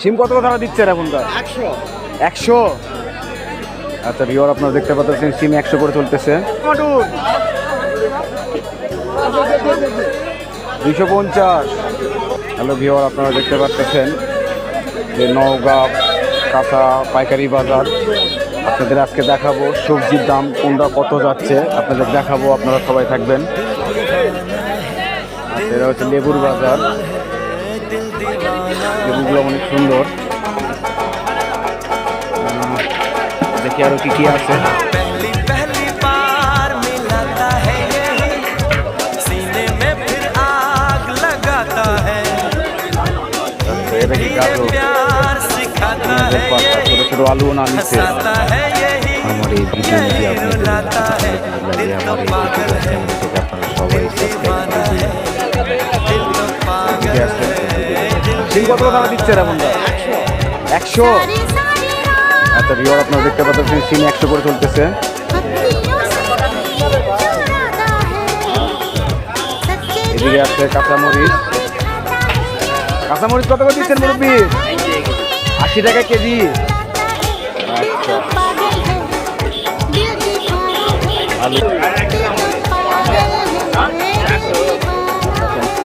সিম কত কথা দিচ্ছেন এখনকার? 100। আচ্ছা ভিউয়ার আপনারা দেখতে পাচ্ছেন সিম 100 করে চলতেছে। 250। হ্যালো ভিউয়ার আপনারা দেখতে পাচ্ছেন যে নওগাঁ কাঁচা পাইকারি বাজার। আপনাদের আজকে দেখাবো সবজির দাম কোনটা কত যাচ্ছে, আপনাদের দেখাবো, আপনারা সবাই থাকবেন। আচ্ছা এটা হচ্ছে লেবুর বাজার, লেবুগুলো অনেক সুন্দর। দেখি আরো কি কি আছে। এটা কি গাজর, ছোট ছোট আলু না নিচ্ছে। আমার এই ভিডিও যদি আপনাদের লাগে, আমার এই ভিডিও চ্যানেলটিকে আপনারা সবাই সাবস্ক্রাইব করে দিন। সিম কত টাকা দিচ্ছেন এখন? 100। আচ্ছা ভিউয়ার আপনারা দেখতে পাচ্ছেন সিম 100 করে চলতেছে। এদিকে আছে কাঁচামরিচ। কাঁচামরিচ কত করে দিচ্ছেন মুরব্বী? 80 টাকা কেজি। আচ্ছা